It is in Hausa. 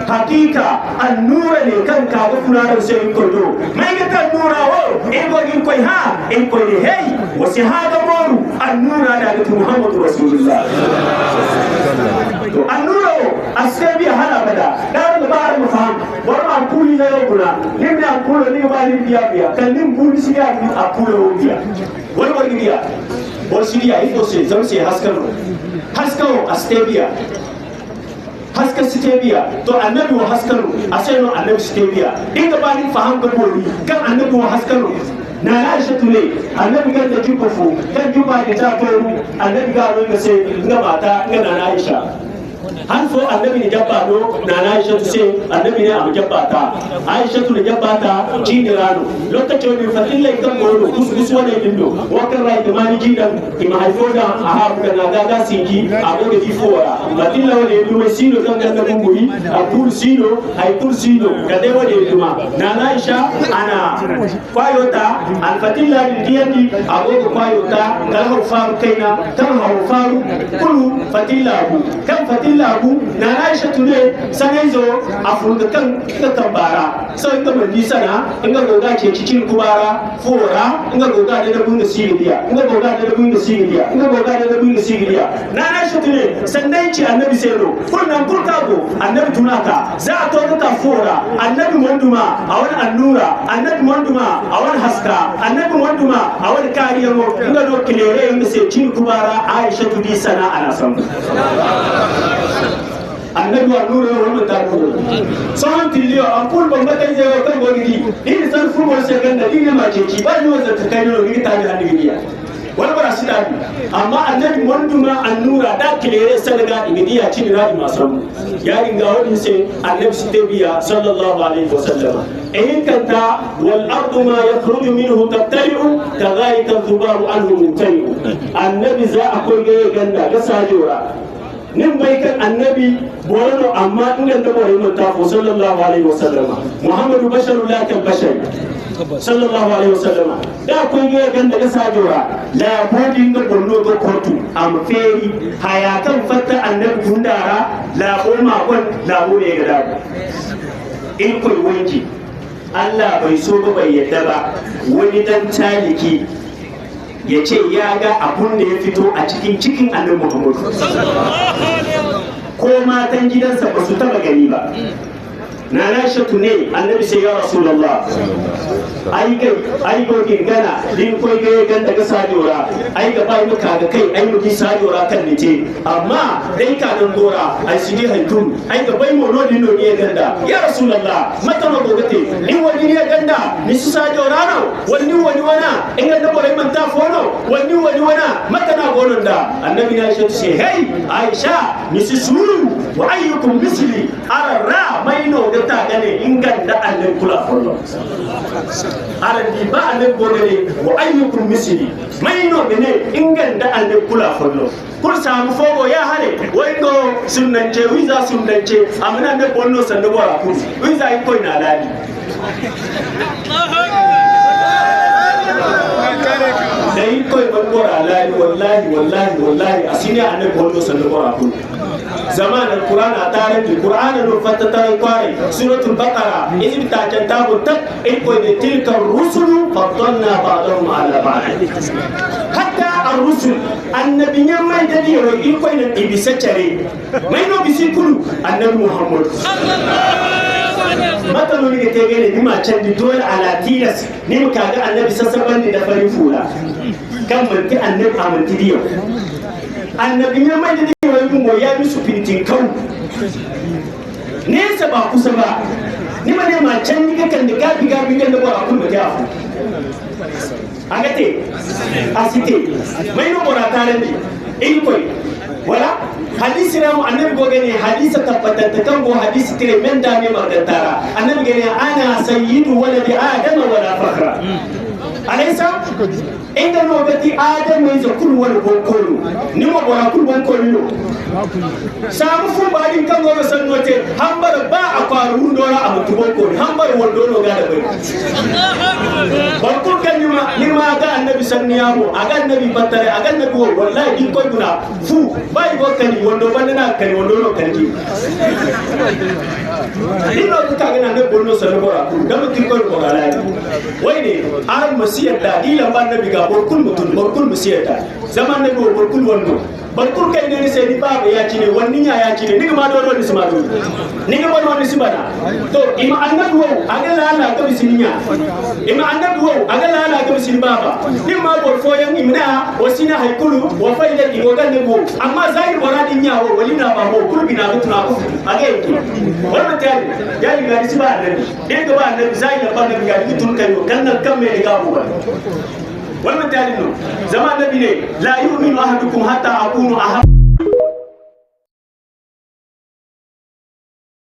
hakika annura ne kan ka ga fularan sai ko do mai ga kan nura wo e go gin koi ha e ko ne hey wasi ha ga moru annura da ga Muhammadu Rasulullah to annura asabi hala bada dan da ba mu faham war ma kuli ne guna nim ne akulo ni ba ni biya kan nim kuli shi ya ni akulo biya wani wani biya bolshiya ito se zamse haskaro astebia haska stebia to annabi wa haskaro aseno annabi stebia inga ba ni faham ga bori kan annabi wa haskaro na Aisha tule annabi ga da jukofu kan juba da ta toru annabi ga ron ga sai ga mata ga na Aisha han so annabi ne jabba do na Aisha tu sai annabi ne abu jabba ta Aisha tu ne jabba ta jinirano lokacin da fatilla kan goro kusu wani dindo wakan rai da mani jidan ima haifoda a habu da na gaga sinki abu da fifora fatilla wani duma sino kan ga bunguri a kur sino hay kur sino ga dai wani duma na Aisha ana kwayota al fatilla din diyandi abu ko kwayota kal hafaru kaina kan hafaru kullu fatilla kan fatilla abu na Aisha tune sanan zo afurga kan tambara sai ga mun sana inga goga ce cikin kubara fora inga goga da bunga siriya inga goga da bunga siriya inga goga da bunga siriya na Aisha tune sannan ci annabi sero kunnan kurkago annabi tunaka za a to ka fora annabi monduma a wani annura annabi monduma a wani haska annabi monduma a wani kariya mo inga do kilere inga sai cikin kubara Aisha tudi sana ana san annabi wa nuru wa mun ta ko sahan tilio an kul ban mata je wa kan gogidi din san fu mo se ganda din ma ce ci ba ni wanda ta kai no ni ta da hadiya wala bara sida amma annabi wanduma annura da kilere sanaga ibidiya cin radi masu ya ringa wani sai annabi sitabiya sallallahu alaihi wasallam in kanta wal ardu ma yakhruju minhu tabtali'u kadhalika dhubaru anhu mumtali'u annabi za akwai ga ganda ga sajora nin bai kan annabi bono amma inda da boye mun ta sallallahu alaihi wasallam muhammadu basharul la kan bashar sallallahu alaihi wasallam da kun ga ganda ga sajora la bodin ga borno ga kortu am feri hayatan fatta annabi gundara la goma kon la bore ga da in koi wanki Allah bai so ba bai yadda ba wani dan taliki ya ce ya ga abun da ya fito a cikin annabi Muhammad ko matan gidansa ba su taba gani ba na Aishatu ne annabi sai ya Rasulullah ai go gingana din koi ga ganda ga sajora ai ga bai muka ga kai ai muki sajora kan nice amma dai ka dan gora ai sidi haitun ai ga bai mo no din no ne ganda ya Rasulullah mata ma gogate ni wani ne ganda ni su sajora no wani wana in ga dabore man ta fono wani wana mata na gonon da annabi na Aisha sai hey Aisha ni su suru wa ayyukum misli arra maino da ta gane inganta annabi kula fono arandi ba annabi gogale wa ayyukum misli maino bene inganta annabi kula fono kur samu fogo ya hare wai go sunnance wiza sunnance amina ne bonno sanda bora ku wiza yi koi na lali dai koi ban bora lali wallahi asini annabi bonno sanda bora ku zaman alquran atare alquran no fatata qari suratul baqara izin ta jantabu tak in koi de tilka rusulu faddalna ba'dahum ala ba'd hatta ar-rusul annabiyan mai da diyo in koi nan ibisa chare mai no bisi kulu annabi Muhammad mata no ne tege ne bima can di dole ala tilas ni muka ga annabi sassaban da farin fula kan mulki annabi amanti diyo annabiyan mai da diyo mo ya bi su fintin kau nesa ba kusa ba ni ma ne ma can ni kan da gabi kan da ba kun da ya agate asite mai no bora tare ni in koi wala hadisi na mu annabi go gane hadisi tabbatata kan go hadisi tire men da ne magantara annabi gane ana sayyidu waladi adam wala fakhra alaysa inda no gati adam mai zakul wal bonkolu ni mo bora kul bonkolu samu fu badin kan go sannote hambar ba akwaru ndora abu bonkolu hambar wondo no ga da bai bonkol kan ni ma ga annabi sanniyamo aga annabi battare aga annabi wallahi din koy guna fu bai go kani wondo bandana kani wondo no kanji ino ka ga annabi bonno sanu bora da mutin koy ko gala wai ne ar masiyar da dilan ban nabi ga borkul masiyar da zaman nabi borkul wondo barkul kay ne sai ni baba ya ci ne wonni nya ya ci ne diga ma do do ni sima do ni ga bon wonni sibana to ima annabi wo aga lala ga bisininya ima annabi wo aga lala ga bisin baba ni ma bor fo yang imna wasina haykulu wa fayda ki wogan ne wo amma zahir boradi nya wo walina ba mo kulbina ga tuna ko aga yi wannan tare ya ni ga siba annabi diga ba annabi zahir ba annabi ga tun kai kan nan kan me ga mu ba والمتالي زمان النبي لا يؤمن أحدكم حتى أكون أحب